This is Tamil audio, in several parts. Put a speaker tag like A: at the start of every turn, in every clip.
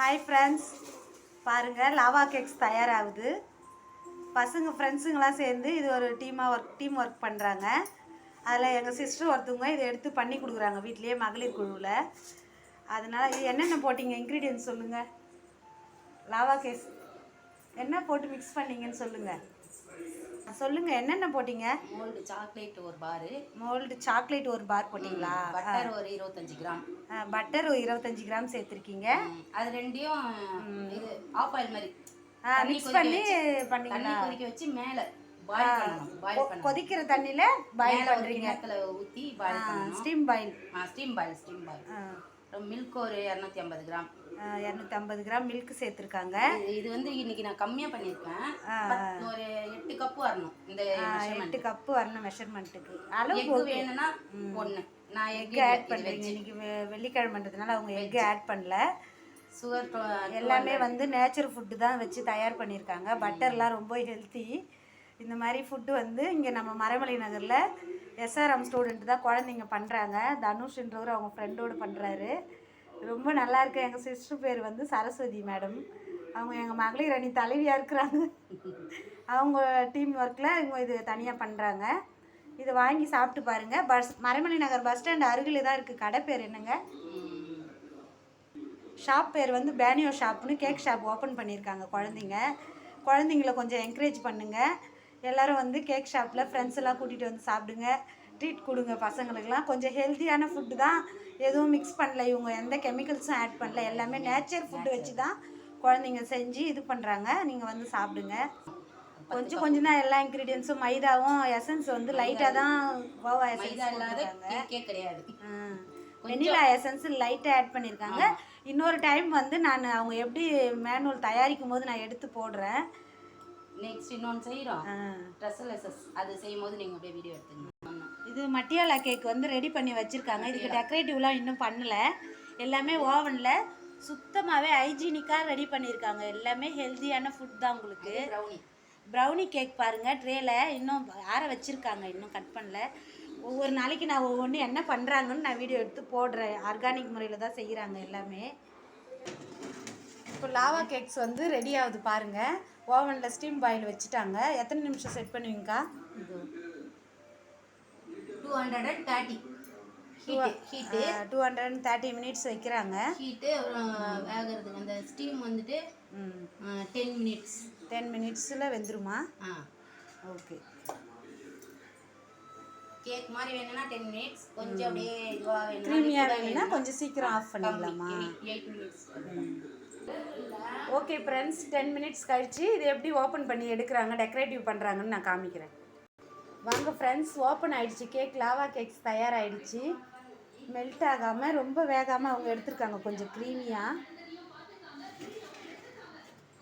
A: ஹாய் ஃப்ரெண்ட்ஸ், பாருங்கள் லாவா கேக்ஸ் தயாராகுது. பசங்க ஃப்ரெண்ட்ஸுங்களாம் சேர்ந்து இது ஒரு டீம் ஒர்க் பண்ணுறாங்க. அதில் எங்கள் சிஸ்டர் ஒருத்தவங்க இதை எடுத்து பண்ணி கொடுக்குறாங்க வீட்லேயே மகளிர் குழுவில். அதனால் இது என்னென்ன போட்டிங்க இன்க்ரீடியன்ட் சொல்லுங்கள். லாவா கேக்ஸ் என்ன போட்டு மிக்ஸ் பண்ணிங்கன்னு சொல்லுங்கள். என்னென்ன போட்டிங்க?
B: மோல்டு சாக்லேட் ஒரு பாரு.
A: மோல்டு சாக்லேட் ஒரு பார் போட்டிங்களா?
B: பட்டர் ஒரு 25 கிராம்.
A: பட்டர் ஒரு 25 கிராம் சேர்த்துருக்கீங்க.
B: அது ரெண்டையும் இது ஆஃப் ஆயில் மாதிரி
A: மிக்ஸ் பண்ணி
B: தண்ணி கொதிக்க வச்சு மேலே பாயில் பண்ணணும்.
A: கொதிக்கிற தண்ணியில் பாயில் பண்ணுறீங்க.
B: ஊற்றி பாயில் பண்ணணும்.
A: Steam boil.
B: Steam boil. Milk ஒரு 250 கிராம்.
A: 250 கிராம் மில்க் சேர்த்துருக்காங்க.
B: இது வந்து இன்னைக்கு நான் கம்மியாக பண்ணியிருக்கேன். ஒரு 8 கப்பு வரணும். இந்த
A: 8 கப்பு வரணும் மெஷர்மெண்ட்டுக்கு.
B: அளவு வேணும்னா 1. நான்
A: எக் ஆட் பண்ணுறீங்க. இன்னைக்கு வெள்ளிக்கிழமைன்றதுனால அவங்க எக் ஆட் பண்ணல.
B: சுகர்
A: எல்லாமே வந்து நேச்சுரல் ஃபுட்டு தான் வச்சு தயார் பண்ணியிருக்காங்க. பட்டர்லாம் ரொம்ப ஹெல்த்தி. இந்த மாதிரி ஃபுட்டு வந்து இங்கே நம்ம மரமலை நகரில் எஸ்ஆர்எம் ஸ்டூடெண்ட் தான் குழந்தைங்க பண்ணுறாங்க. தனுஷ்ன்றவர் அவங்க ஃப்ரெண்டோடு பண்ணுறாரு. ரொம்ப நல்லாயிருக்கு. எங்கள் சிஸ்டர் பேர் வந்து சரஸ்வதி மேடம். அவங்க எங்கள் மகளிர் அணி தலைவியாக இருக்கிறாங்க. அவங்க டீம் ஒர்க்கில் இவங்க இது தனியாக பண்ணுறாங்க. இதை வாங்கி சாப்பிட்டு பாருங்கள். மரமலை நகர் பஸ் ஸ்டாண்ட் அருகில் தான் இருக்குது. கடை பேர் என்னங்க? ஷாப் பேர் வந்து பேனியோ ஷாப்னு கேக் ஷாப் ஓப்பன் பண்ணியிருக்காங்க. குழந்தைங்கள கொஞ்சம் என்கரேஜ் பண்ணுங்கள். எல்லோரும் வந்து கேக் ஷாப்பில் ஃப்ரெண்ட்ஸ் எல்லாம் கூட்டிகிட்டு வந்து சாப்பிடுங்க. ட்ரீட் கொடுங்க பசங்களுக்கெல்லாம். கொஞ்சம் ஹெல்த்தியான ஃபுட்டு தான், எதுவும் மிக்ஸ் பண்ணல. இவங்க எந்த கெமிக்கல்ஸும் ஆட் பண்ணல. எல்லாமே நேச்சர் ஃபுட்டு வச்சு தான் குழந்தைங்க செஞ்சு இது பண்ணுறாங்க. நீங்கள் வந்து சாப்பிடுங்க. கொஞ்சம் தான் எல்லா இன்க்ரீடியன்ஸும் மைதாவும் எசன்ஸ் வந்து லைட்டாக தான் கோவா எசன்ஸ்
B: கிடையாது.
A: வெனிலா எசன்ஸ் லைட்டாக ஆட் பண்ணியிருக்காங்க. இன்னொரு டைம் வந்து நான் அவங்க எப்படி மேனுவல் தயாரிக்கும் போது நான் எடுத்து போடுறேன்.
B: நெக்ஸ்ட் இன்னொன்று செய்கிறோம், ட்ரெஸ்ஸஸ். அது செய்யும் போது நீங்கள் அப்படியே வீடியோ எடுத்துங்க.
A: இது மட்டியாலா கேக் வந்து ரெடி பண்ணி வச்சுருக்காங்க. இதுக்கு டெக்கரேட்டிவ்லாம் இன்னும் பண்ணலை. எல்லாமே ஓவனில் சுத்தமாகவே ஹைஜீனிக்காக ரெடி பண்ணியிருக்காங்க. எல்லாமே ஹெல்த்தியான ஃபுட் தான் உங்களுக்கு. ப்ரௌனி கேக் பாருங்கள், ட்ரேயில் இன்னும் ஆற வச்சுருக்காங்க. இன்னும் கட் பண்ணல. ஒவ்வொரு நாளைக்கு நான் ஒவ்வொன்று என்ன பண்ணுறாங்கன்னு நான் வீடியோ எடுத்து போடுறேன். ஆர்கானிக் முறையில் தான் செய்கிறாங்க எல்லாமே. இப்போ லாவா கேக்ஸ் வந்து ரெடி ஆகுது பாருங்கள். ஓவனில் ஸ்டீம் பாயில் வச்சுட்டாங்க. எத்தனை நிமிஷம் செட் பண்ணுவீங்கக்கா? 230 மினிட்ஸ் வைக்கிறாங்க.
B: ஹீட்டு வேகிறதுக்கு அந்த ஸ்டீம் வந்துட்டு 10
A: மினிட்ஸில் வெந்துருமா? ஓகே.
B: கேக் மாதிரி வேணும்னா 10 மினிட்ஸ். கொஞ்சம் அப்படியே
A: க்ரீமியாக வேணும்னா கொஞ்சம் சீக்கிரம் ஆஃப் பண்ணிடலாமா?
B: 8 மினிட்ஸ்.
A: ஓகே ஃப்ரெண்ட்ஸ், 10 மினிட்ஸ் கழிச்சு இது எப்படி ஓப்பன் பண்ணி எடுக்கிறாங்க, டெக்கரேட்டிவ் பண்ணுறாங்கன்னு நான் காமிக்கிறேன். வாங்க ஃப்ரெண்ட்ஸ், ஓப்பன் ஆகிடுச்சு. கேக் லாவா கேக்ஸ் தயாராகிடுச்சு. மெல்ட் ஆகாமல் ரொம்ப வேகாமல் அவங்க எடுத்துருக்காங்க. கொஞ்சம் க்ரீமியாக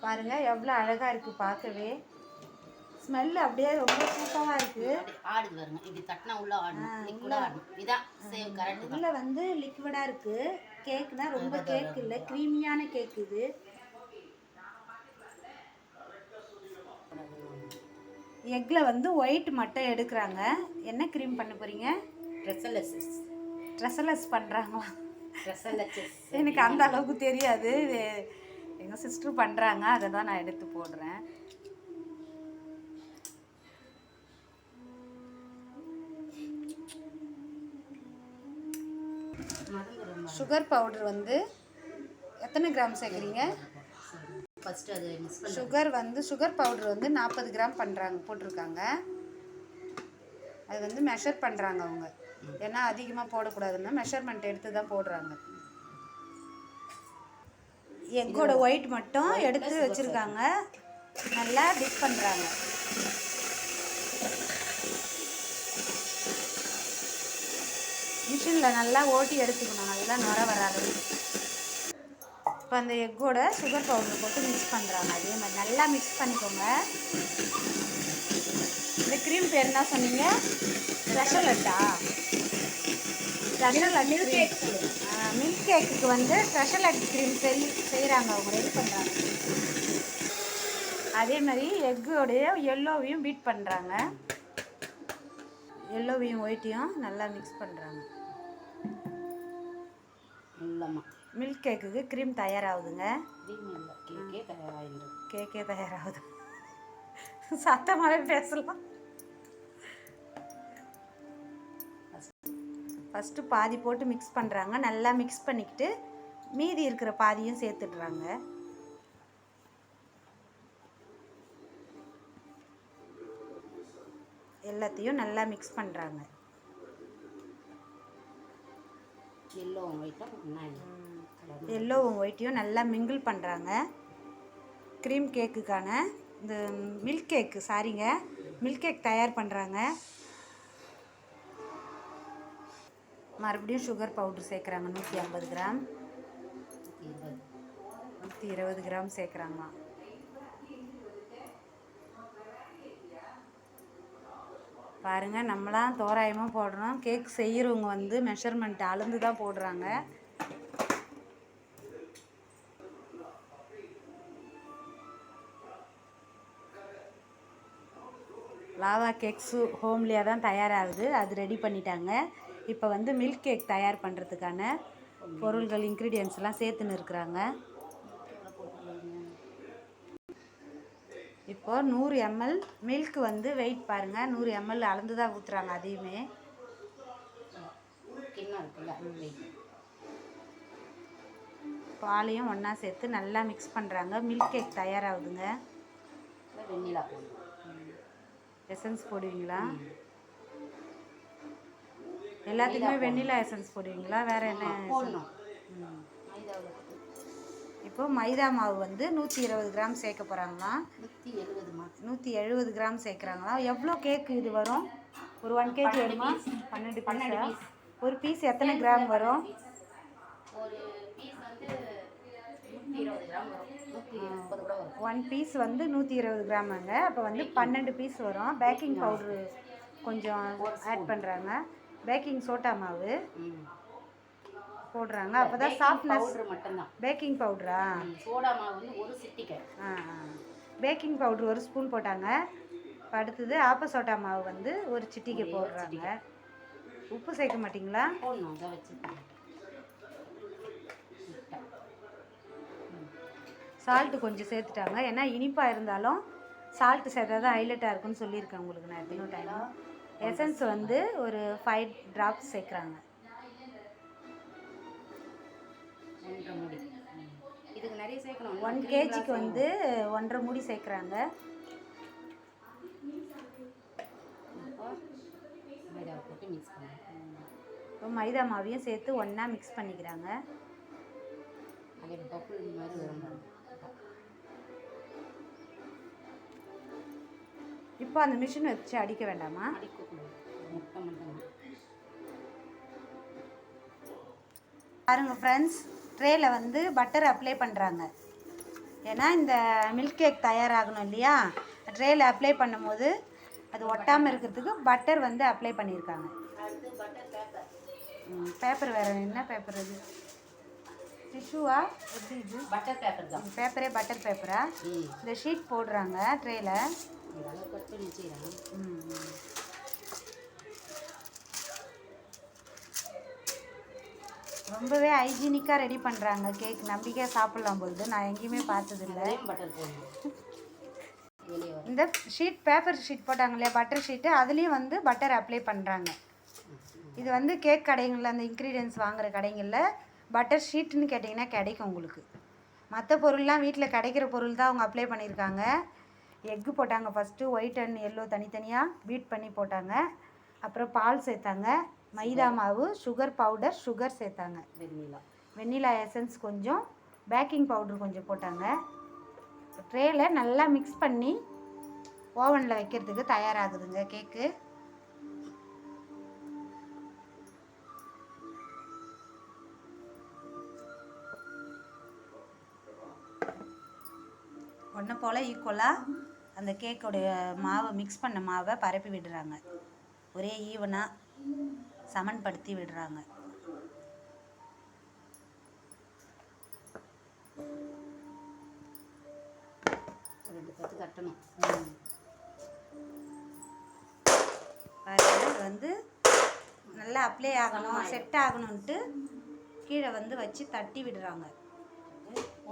A: பாருங்கள், எவ்வளோ அழகாக இருக்குது பார்க்கவே. ஸ்மெல் அப்படியே ரொம்ப சூப்பராக இருக்குது. உள்ள வந்து லிக்விடாக இருக்குது. கேக்குனா ரொம்ப கேக் இல்லை, க்ரீமியான கேக் இது. எக்கில் வந்து ஒயிட் மட்டும் எடுக்கிறாங்க. என்ன க்ரீம் பண்ண போகிறீங்க? ட்ரெஸ்ஸலஸ் பண்ணுறாங்களா? எனக்கு அந்த அளவுக்கு தெரியாது. இது எங்கள் சிஸ்டர் பண்ணுறாங்க, அதை தான் நான் எடுத்து போடுறேன். சுகர் பவுடர் வந்து எத்தனை கிராம் சேர்க்குறீங்க? சுகர் பவுடர் வந்து 40 கிராம் போட்டிருக்காங்க. அது வந்து மெஷர் பண்ணுறாங்க அவங்க. ஏன்னா அதிகமாக போடக்கூடாதுன்னா மெஷர்மெண்ட் எடுத்து தான் போடுறாங்க. எக்கோட ஒயிட் மட்டும் எடுத்து வச்சுருக்காங்க. நல்லா டிப் பண்ணுறாங்க. மிஷினில் நல்லா ஓட்டி எடுத்துக்கணும், நல்லா நுர வராது. இப்போ அந்த எக்கோட சுகர் பவுடர் போட்டு மிக்ஸ் பண்ணுறாங்க. அதே மாதிரி நல்லா மிக்ஸ் பண்ணிக்கோங்க. இந்த க்ரீம் பேர் என்ன சொன்னீங்க? ட்ரெஷலட்டா? ட்ரெஷலட் மில்க் கேக்குக்கு வந்து ட்ரெஷலட் க்ரீம் செய்கிறாங்க அவங்க, ரெடி பண்ணுறாங்க. அதே மாதிரி எக்கோடைய எல்லோவையும் பீட் பண்ணுறாங்க. எல்லோவையும் ஒயிட்டையும் நல்லா மிக்ஸ் பண்ணுறாங்க. மில்க் கேக்குக்கு க்ரீம் தயாராகுதுங்க.
B: க்ரீம் இல்லை, கேக்கே தயாராகிடுது.
A: கேக்கே தயாராகுது. சத்தமாகவே பேசலாம். ஃபஸ்ட்டு பாதி போட்டு மிக்ஸ் பண்ணுறாங்க. நல்லா மிக்ஸ் பண்ணிக்கிட்டு மீதி இருக்கிற பாதியும் சேர்த்துடுறாங்க. எல்லாத்தையும் நல்லா மிக்ஸ் பண்ணுறாங்க. எல்லோவும் ஒயிட்டையும் நல்லா மிங்கிள் பண்ணுறாங்க. க்ரீம் கேக்குக்கான இந்த மில்க் கேக்கு மில்க் கேக் தயார் பண்ணுறாங்க. மறுபடியும் சுகர் பவுடர் சேர்க்குறாங்க. 150 கிராம் 120 கிராம் சேர்க்குறாங்க. பாருங்கள், நம்மளாம் தோராயமாக போடுறோம். கேக் செய்கிறவங்க வந்து மெஷர்மெண்ட் அளந்து தான் போடுறாங்க. லாவா கேக்ஸு ஹோம்லியாக தான் தயாராகுது. அது ரெடி பண்ணிட்டாங்க. இப்போ வந்து மில்க் கேக் தயார் பண்ணுறதுக்கான பொருள்கள் இன்க்ரீடியன்ஸ்லாம் சேர்த்துன்னு இருக்கிறாங்க. இப்போது 100 ml மில்க் வந்து வெயிட் பாருங்கள், 100 ml அளந்து தான் ஊற்றுறாங்க. அதையுமே பாலையும் ஒன்றா சேர்த்து நல்லா மிக்ஸ் பண்ணுறாங்க. மில்க் கேக் தயாராகுதுங்க.
B: வெண்ணிலா
A: எசன்ஸ் போடுவீங்களா? எல்லாத்துக்குமே வெண்ணிலா எசன்ஸ் போடுவீங்களா? வேறு என்ன? இப்போ மைதா மாவு வந்து 120 கிராம் சேர்க்க போகிறாங்களாம். 170 கிராம் சேர்க்குறாங்களாம். எவ்வளோ கேக்கு இது வரும்? ஒரு 1 kg வருமா? 12 பீஸா? ஒரு பீஸ் எத்தனை கிராம் வரும்?
B: ஒரு பீஸ் வந்து 120 கிராம் வரும். 130 கூட வரும்.
A: 1 பீஸ் வந்து 120 கிராமாங்க. அப்போ வந்து 12 பீஸ் வரும். பேக்கிங் பவுட்ரு கொஞ்சம் ஆட் பண்ணுறாங்க. பேக்கிங் சோட்டா மாவு போடுறாங்க. அப்போ தான் சாஃப்ட்னஸ்.
B: மட்டும்தான்
A: பேக்கிங் பவுடரா?
B: சோடா மாவு வந்து ஒரு சிட்டிக்கை.
A: பேக்கிங் பவுட்ரு ஒரு ஸ்பூன் போட்டாங்க. அடுத்தது ஆப்ப சோட்டா மாவு வந்து ஒரு சிட்டிக்கை போடுறாங்க. உப்பு சேர்க்க மாட்டிங்களா? சால்ட்டு கொஞ்சம் சேர்த்துட்டாங்க. ஏன்னா இனிப்பாக இருந்தாலும் சால்ட்டு சேர்த்தா தான் ஹைலைட்டாக இருக்குன்னு சொல்லியிருக்கேன் உங்களுக்கு நான் எத்தனை டைம். எசன்ஸ் வந்து ஒரு 5 ட்ராப்ஸ் சேர்க்குறாங்க.
B: இதுக்கு நிறைய சேர்க்கணும்.
A: 1 kgக்கு வந்து 1.5 மூடி சேர்க்குறாங்க.
B: மைதாவை போட்டு மிக்ஸ் பண்ணுங்க.
A: இப்போ மைதா மாவையும் சேர்த்து ஒன்றா மிக்ஸ் பண்ணிக்கிறாங்க.
B: அதே பப்புள் மாதிரி வரும்.
A: இப்போ அந்த மிஷின் வச்சு அடிக்க வேண்டாமா?
B: அடிக்கக்கூடாது, முட்டை மட்டும்.
A: பாருங்க ஃப்ரெண்ட்ஸ், ட்ரேயில் வந்து பட்டர் அப்ளை பண்ணுறாங்க. ஏன்னா இந்த மில்க் கேக் தயாராகணும் இல்லையா? ட்ரேயில் அப்ளை பண்ணும்போது அது ஒட்டாமல் இருக்கிறதுக்கு பட்டர் வந்து அப்ளை பண்ணியிருக்காங்க. பேப்பர் வேறு என்ன பேப்பர்? இது டிஷ்யூவா? எப்படி இது?
B: பட்டர் பேப்பர் தான்.
A: பேப்பரே பட்டர் பேப்பரா? இந்த ஷீட் போடுறாங்க ட்ரேயில். ரொம்பவே ஹைஜீனிக்காக ரெடி பண்ணுறாங்க கேக். நம்பிக்கையாக சாப்பிட்லாம் பொழுது. நான் எங்கேயுமே பார்த்ததில்லை. இந்த ஷீட் பேப்பர் ஷீட் போட்டாங்க இல்லையா, பட்டர் ஷீட்டு, அதுலேயும் வந்து பட்டர் அப்ளை பண்ணுறாங்க. இது வந்து கேக் கடைங்களில் அந்த இன்க்ரீடியன்ஸ் வாங்குகிற கடைகளில் பட்டர் ஷீட்டுன்னு கேட்டிங்கன்னா கிடைக்கும் உங்களுக்கு. மற்ற பொருள்லாம் வீட்டில் கிடைக்கிற பொருள் தான் அவங்க அப்ளை பண்ணியிருக்காங்க. எக்கு போட்டாங்க ஃபஸ்ட்டு, ஒயிட் அண்ட் எல்லோ தனித்தனியாக பீட் பண்ணி போட்டாங்க. அப்புறம் பால் சேர்த்தாங்க, மைதா மாவு, சுகர் பவுடர், சுகர் சேர்த்தாங்க, வெண்ணிலா எசன்ஸ் கொஞ்சம், பேக்கிங் பவுடர் கொஞ்சம் போட்டாங்க. ட்ரேயில் நல்லா மிக்ஸ் பண்ணி ஓவனில் வைக்கிறதுக்கு தயாராகுதுங்க கேக்கு. ஒன்று போல் ஈக்குவலாக அந்த கேக்கோடைய மாவை மிக்ஸ் பண்ண மாவை பரப்பி விடுறாங்க. ஒரே ஈவனாக சமன்படுத்தி விடுறாங்க.
B: தட்டணும்.
A: அது வந்து நல்லா அப்ளை ஆகணும், செட் ஆகணும்ன்ட்டு கீழே வந்து வச்சு தட்டி விடுறாங்க.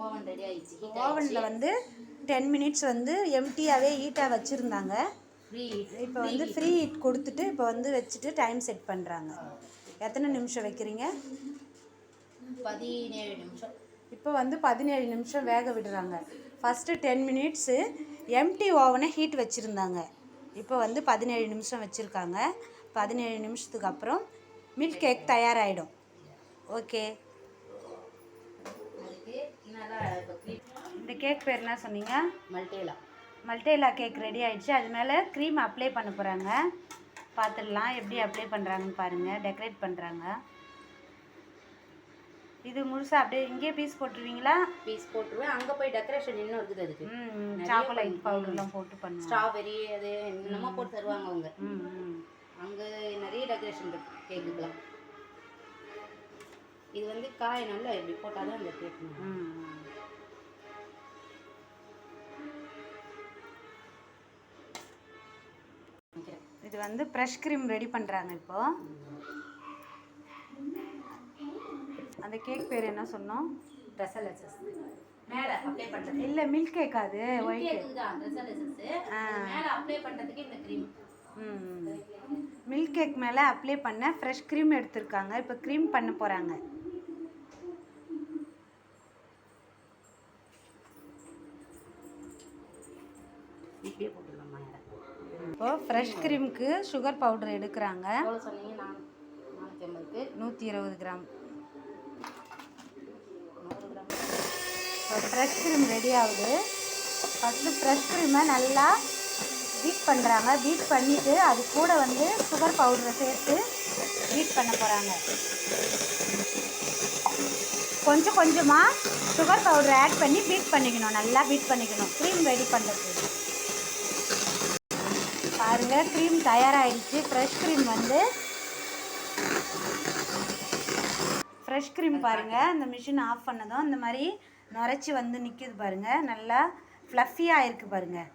B: ஓவன் ரெடி ஆயிடுச்சு.
A: ஓவனில் வந்து 10 மினிட்ஸ் வந்து எம்டியாகவே ஹீட்டாக வச்சுருந்தாங்க. இப்போ வந்து ஃப்ரீ ஹீட் கொடுத்துட்டு இப்போ வந்து வச்சுட்டு டைம் செட் பண்ணுறாங்க. எத்தனை நிமிஷம் வைக்கிறீங்க?
B: 17 நிமிஷம்.
A: இப்போ வந்து 17 நிமிஷம் வேக விடுறாங்க. ஃபஸ்ட்டு 10 மினிட்ஸு எம்டி ஓவனை ஹீட் வச்சுருந்தாங்க. இப்போ வந்து 17 நிமிஷம் வச்சுருக்காங்க. 17 நிமிஷத்துக்கு அப்புறம் மில்க் கேக் தயாராகிடும். ஓகே. இந்த கேக் பேர் என்ன சொன்னீங்க? மல்டேலா கேக் ரெடி ஆகிடுச்சு. அது மேலே க்ரீம் அப்ளை பண்ண போகிறாங்க. பார்த்துடலாம் எப்படி அப்ளை பண்ணுறாங்கன்னு பாருங்கள். டெக்கரேட் பண்ணுறாங்க. இது முழுசாக அப்படியே இங்கே பீஸ் போட்டுருவீங்களா?
B: பீஸ் போட்டுருவேன். அங்கே போய் டெக்கரேஷன் இன்னும் இருக்குது. அதுக்கு
A: சாக்லேட் பவுடர்லாம் போட்டு பண்ணுவோம்.
B: ஸ்ட்ராபெரி அது என்னமோ போட்டு தருவாங்க அவங்க. அங்கே நிறைய டெக்கரேஷன் இருக்குது கேக்குக்கெலாம். இது வந்து காயணும்ல, இப்படி போட்டால் தான் அந்த கேக்.
A: இது வந்து ஃப்ரெஷ் க்ரீம் ரெடி பண்ணுறாங்க. இப்போது அந்த கேக் பேர் என்ன சொன்னோம்?
B: ட்ரெஸ்ஸலெசஸ். மேலே அப்ளை பண்ணுறது
A: இல்லை, மில்க் கேக். அது ஒயிட் கேக்
B: தான். ட்ரெஸ்ஸலெசஸ் மேலே அப்ளை பண்ணுறதுக்கு இந்த க்ரீம்.
A: மில்க் கேக் மேலே அப்ளை பண்ண ஃப்ரெஷ் க்ரீம் எடுத்துருக்காங்க. இப்போ க்ரீம் பண்ண போகிறாங்க.
B: இப்படியே போட்டுடலாமா?
A: இப்போது ஃப்ரெஷ் க்ரீமுக்கு சுகர் பவுடர் எடுக்கிறாங்க.
B: சொன்னீங்க
A: 120 கிராம். இப்போ ஃப்ரெஷ் க்ரீம் ரெடி ஆகுது. ஃபஸ்ட்டு ஃப்ரெஷ் க்ரீமை நல்லா பீட் பண்ணுறாங்க. பீட் பண்ணிவிட்டு அது கூட வந்து சுகர் பவுடரை சேர்த்து பீட் பண்ண போகிறாங்க. கொஞ்சம் கொஞ்சமாக சுகர் பவுடரை ஆட் பண்ணி பீட் பண்ணிக்கணும். நல்லா பீட் பண்ணிக்கணும் க்ரீம் ரெடி பண்ணுறதுக்கு. பாருங்கள், க்ரீம் தயாராகிடுச்சு. ஃப்ரெஷ் க்ரீம் பாருங்கள். அந்த மிஷின் ஆஃப் பண்ணதும் இந்த மாதிரி நுரைச்சி வந்து நிற்கிது பாருங்கள். நல்லா ஃப்ளஃபியாக இருக்குது பாருங்கள்.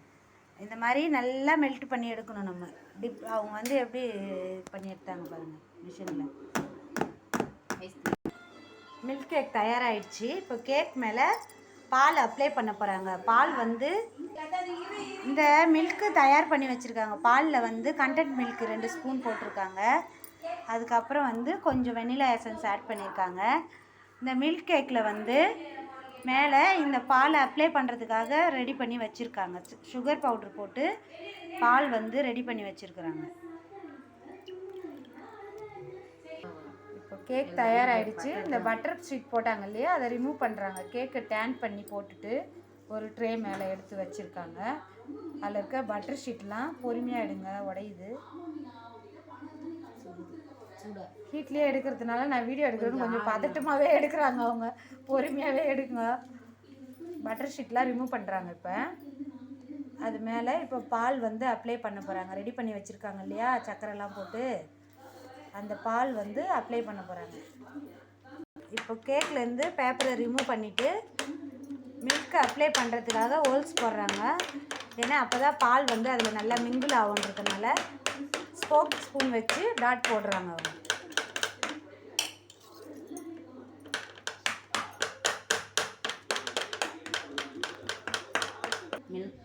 A: இந்த மாதிரி நல்லா மெல்ட் பண்ணி எடுக்கணும் நம்ம. அவங்க வந்து எப்படி பண்ணி எடுத்தாங்க பாருங்கள் மிஷினில். மில்க் கேக் தயாராகிடுச்சு. இப்போ கேக் மேலே பால் அப்ளை பண்ண போகிறாங்க. பால் வந்து இந்த மில்க்கு தயார் பண்ணி வச்சுருக்காங்க. பாலில் வந்து கண்டென்ட் மில்க் 2 ஸ்பூன் போட்டிருக்காங்க. அதுக்கப்புறம் வந்து கொஞ்சம் வெனிலா எசன்ஸ் ஆட் பண்ணியிருக்காங்க. இந்த மில்க் கேக்கில் வந்து மேலே இந்த பாலை அப்ளை பண்ணுறதுக்காக ரெடி பண்ணி வச்சுருக்காங்க. சுகர் பவுட்ரு போட்டு பால் வந்து ரெடி பண்ணி வச்சுருக்குறாங்க. இப்போ கேக் தயாராகிடுச்சு. இந்த பட்டர் ஷீட் போட்டாங்க இல்லையா, அதை ரிமூவ் பண்ணுறாங்க. கேக்கை டேன் பண்ணி போட்டுட்டு ஒரு ட்ரே மேலே எடுத்து வச்சுருக்காங்க. அதில் இருக்க பட்டர் ஷீட்லாம் பொறுமையாக எடுங்க, உடையுது. ஹீட்லேயே எடுக்கிறதுனால நான் வீடியோ எடுக்கிறது கொஞ்சம் பதட்டமாகவே எடுக்கிறாங்க அவங்க. பொறுமையாகவே எடுங்க. பட்டர் ஷீட்லாம் ரிமூவ் பண்ணுறாங்க. இப்போ அது மேலே இப்போ பால் வந்து அப்ளை பண்ண போகிறாங்க. ரெடி பண்ணி வச்சுருக்காங்க இல்லையா, சர்க்கரைலாம் போட்டு அந்த பால் வந்து அப்ளை பண்ண போகிறாங்க. இப்போ கேக்லேருந்து பேப்பரை ரிமூவ் பண்ணிவிட்டு மில்க் அப்ளை பண்ணுறதுக்காக ஹோல்ஸ் போடுறாங்க. ஏன்னா அப்போ தான் பால் வந்து அதில் நல்லா மிங்கிள் ஆகுன்றதுனால ஸ்போக் ஸ்பூன் வச்சு டாட் போடுறாங்க அவங்க.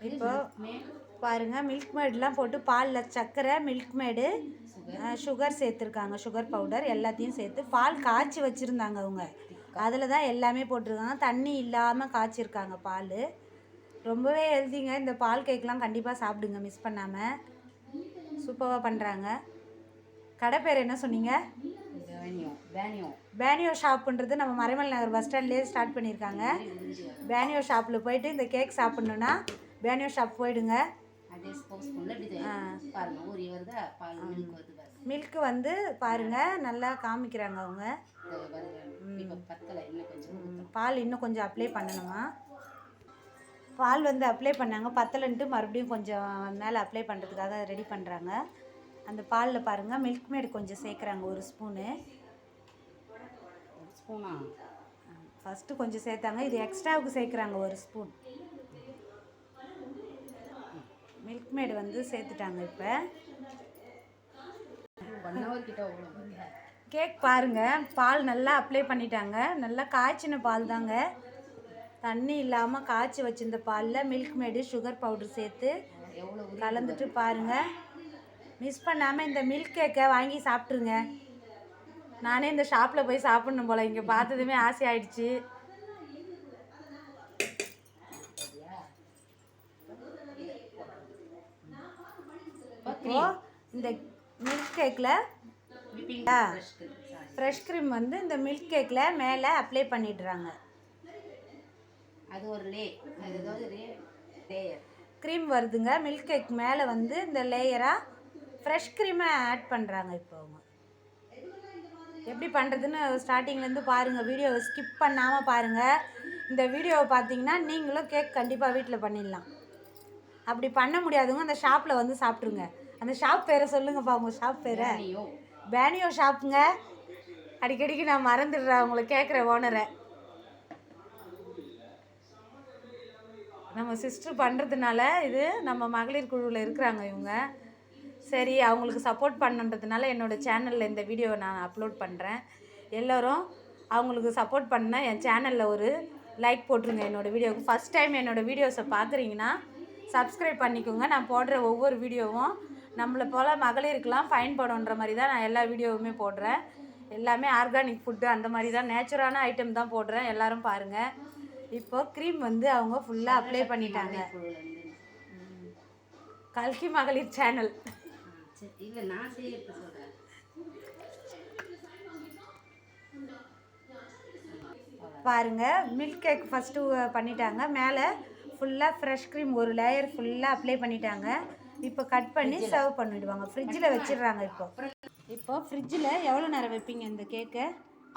A: இப்போ பாருங்கள், மில்க் மேட்லாம் போட்டு பாலில் சர்க்கரை, மில்க் மேடு, சுகர் சேர்த்துருக்காங்க. சுகர் பவுடர் எல்லாத்தையும் சேர்த்து பால் காய்ச்சி வச்சுருந்தாங்க அவங்க. அதில் தான் எல்லாமே போட்டிருக்காங்க. தண்ணி இல்லாமல் காய்ச்சிருக்காங்க பால். ரொம்பவே ஹெல்த்திங்க. இந்த பால் கேக்லாம் கண்டிப்பாக சாப்பிடுங்க, மிஸ் பண்ணாமல். சூப்பராக பண்ணுறாங்க. கடை பேர் என்ன சொன்னீங்க? பேனியோ ஷாப்புன்றது நம்ம மறைமல் நகர் பஸ் ஸ்டாண்ட்லேயே ஸ்டார்ட் பண்ணியிருக்காங்க. பேனியோ ஷாப்பில் போயிட்டு இந்த கேக் சாப்பிட்ணுன்னா பேனியோ ஷாப் போயிடுங்க. மில்க்கு வந்து பாருங்கள் நல்லா காமிக்கிறாங்க அவங்க. பால் இன்னும் கொஞ்சம் அப்ளை பண்ணணுமா? பால் வந்து அப்ளை பண்ணாங்க, பத்தலைன்ட்டு மறுபடியும் கொஞ்சம் மேலே அப்ளை பண்ணுறதுக்காக ரெடி பண்ணுறாங்க. அந்த பாலில் பாருங்கள் மில்க் மேடு கொஞ்சம் சேர்க்குறாங்க, 1 ஸ்பூனு. ஃபஸ்ட்டு கொஞ்சம் சேர்த்தாங்க, இது எக்ஸ்ட்ராவுக்கு சேர்க்குறாங்க 1 ஸ்பூன். மில்க் மேடு வந்து சேர்த்துட்டாங்க. இப்போ
B: 1 hour கிட்ட
A: கேக் பாருங்க, பால் நல்லா அப்ளை பண்ணிட்டாங்க. நல்லா காய்ச்சின பால் தாங்க, தண்ணி இல்லாமல் காய்ச்சி வச்சிருந்த பாலில் மில்க் மேடு சுகர் பவுடர் சேர்த்து கலந்துட்டு பாருங்கள். மிஸ் பண்ணாமல் இந்த மில்க் கேக்கை வாங்கி சாப்பிட்ருங்க. நானே இந்த ஷாப்பில் போய் சாப்பிட்ணும் போல், இங்கே பார்த்ததுமே ஆசை ஆயிடுச்சு. இப்போ இந்த மில்க் கேக்கில் ஃப்ரெஷ் க்ரீம் வந்து இந்த மில்க் கேக்கில் மேலே அப்ளை பண்ணிடுறாங்க.
B: அது ஒரு லேயர்
A: க்ரீம் வருதுங்க. மில்க் கேக் மேலே வந்து இந்த லேயராக ஃப்ரெஷ் க்ரீமை ஆட் பண்ணுறாங்க. இப்போ அவங்க எப்படி பண்ணுறதுன்னு ஸ்டார்டிங்லேருந்து பாருங்கள், வீடியோவை ஸ்கிப் பண்ணாமல் பாருங்கள். இந்த வீடியோவை பார்த்தீங்கன்னா நீங்களும் கேக் கண்டிப்பாக வீட்டில் பண்ணிடலாம். அப்படி பண்ண முடியாதவங்க அந்த ஷாப்பில் வந்து சாப்பிட்ருங்க. அந்த ஷாப் பேரை சொல்லுங்கப்பா, உங்கள் ஷாப் பேரை. பேனியோ ஷாப்புங்க. அடிக்கடிக்கு நான் மறந்துடுறேன் உங்களை கேட்குற ஓனரை. நம்ம சிஸ்டர் பண்ணுறதுனால இது நம்ம மகளிர் குழுவில் இருக்கிறாங்க இவங்க. சரி, அவங்களுக்கு சப்போர்ட் பண்ணுன்றதுனால என்னோடய சேனலில் இந்த வீடியோவை நான் அப்லோட் பண்ணுறேன். எல்லோரும் அவங்களுக்கு சப்போர்ட் பண்ணால் என் சேனலில் ஒரு லைக் போட்டுருங்க. என்னோடய வீடியோவுக்கு ஃபஸ்ட் டைம் என்னோடய வீடியோஸை பார்க்குறீங்கன்னா சப்ஸ்கிரைப் பண்ணிக்கோங்க. நான் போடுற ஒவ்வொரு வீடியோவும் நம்மளை போல் மகளிருக்கெலாம் பயன்படுன்ற மாதிரி தான் நான் எல்லா வீடியோவுமே போடுறேன். எல்லாமே ஆர்கானிக் ஃபுட்டு அந்த மாதிரி தான், நேச்சுரான ஐட்டம் தான் போடுறேன். எல்லோரும் பாருங்கள். இப்போது க்ரீம் வந்து அவங்க ஃபுல்லாக அப்ளை பண்ணிட்டாங்க. கல்கி மகளிர் சேனல்
B: இல்லை, நான் செய்யறது சொல்கிறேன்.
A: பாருங்கள், மில்க் கேக் ஃபஸ்ட்டு பண்ணிட்டாங்க. மேலே ஃபுல்லாக ஃப்ரெஷ் க்ரீம் ஒரு லேயர் ஃபுல்லாக அப்ளை பண்ணிட்டாங்க. இப்போ கட் பண்ணி சர்வ் பண்ணிவிடுவாங்க. ஃப்ரிட்ஜில் வச்சிடுறாங்க. இப்போ ஃப்ரிட்ஜில் எவ்வளோ நேரம் வைப்பீங்க இந்த கேக்கை?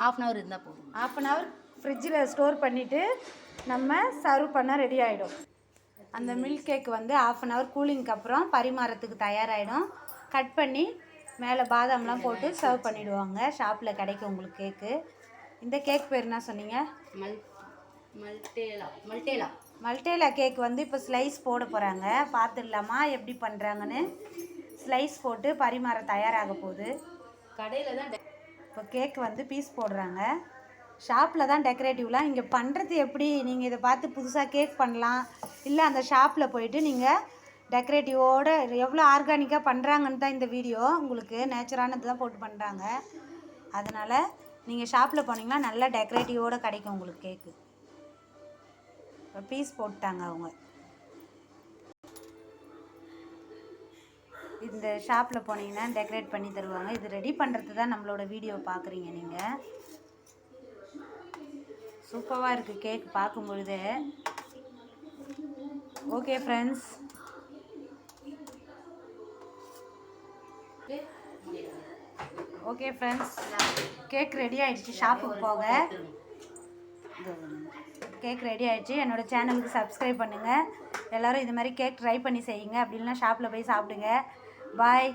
B: ½ அன் ஹவர் இருந்தால் போதும்.
A: ½ அன் ஹவர் ஃப்ரிட்ஜில் ஸ்டோர் பண்ணிவிட்டு நம்ம சர்வ் பண்ண ரெடி ஆகிடும். அந்த மில்க் கேக் வந்து ½ அன் ஹவர் கூலிங்க்கு அப்புறம் பரிமாறத்துக்கு தயாராகிடும். கட் பண்ணி மேலே பாதாம்லாம் போட்டு சர்வ் பண்ணிவிடுவாங்க. ஷாப்பில் கிடைக்கும் உங்களுக்கு கேக்கு. இந்த கேக் பேர் என்ன சொன்னீங்க? மல்டேலா கேக் வந்து இப்போ ஸ்லைஸ் போட போகிறாங்க. பார்த்துடலாமா எப்படி பண்ணுறாங்கன்னு? ஸ்லைஸ் போட்டு பரிமாற தயாராக போகுது.
B: கடையில் தான்
A: இப்போ கேக் வந்து பீஸ் போடுறாங்க. ஷாப்பில் தான் டெக்கரேட்டிவ்லாம். இங்கே பண்ணுறது எப்படி, நீங்கள் இதை பார்த்து புதுசாக கேக் பண்ணலாம். இல்லை அந்த ஷாப்பில் போயிட்டு நீங்கள் டெக்கரேட்டிவோடு எவ்வளோ ஆர்கானிக்காக பண்ணுறாங்கன்னு தான் இந்த வீடியோ. உங்களுக்கு நேச்சுரானது தான் போட்டு பண்ணுறாங்க. அதனால் நீங்கள் ஷாப்பில் போனீங்கன்னா நல்லா டெக்கரேட்டிவோடு கிடைக்கும் உங்களுக்கு கேக்கு. இப்போ பீஸ் போட்டாங்க அவங்க. இந்த ஷாப்பில் போனீங்கன்னா டெக்கரேட் பண்ணி தருவாங்க. இது ரெடி பண்ணுறது தான் நம்மளோட வீடியோ பார்க்குறீங்க நீங்கள். சூப்பராக இருக்குது கேக் பார்க்கும்பொழுது. ஓகே ஃப்ரெண்ட்ஸ், கேக் ரெடி ஆகிடுச்சு. ஷாப்புக்கு போக கேக் ரெடி ஆகிடுச்சு. என்னோடய சேனலுக்கு சப்ஸ்கிரைப் பண்ணுங்கள். எல்லோரும் இது மாதிரி கேக் ட்ரை பண்ணி செய்யுங்க. அப்படின்னா ஷாப்பில் போய் சாப்பிடுங்க. பாய்.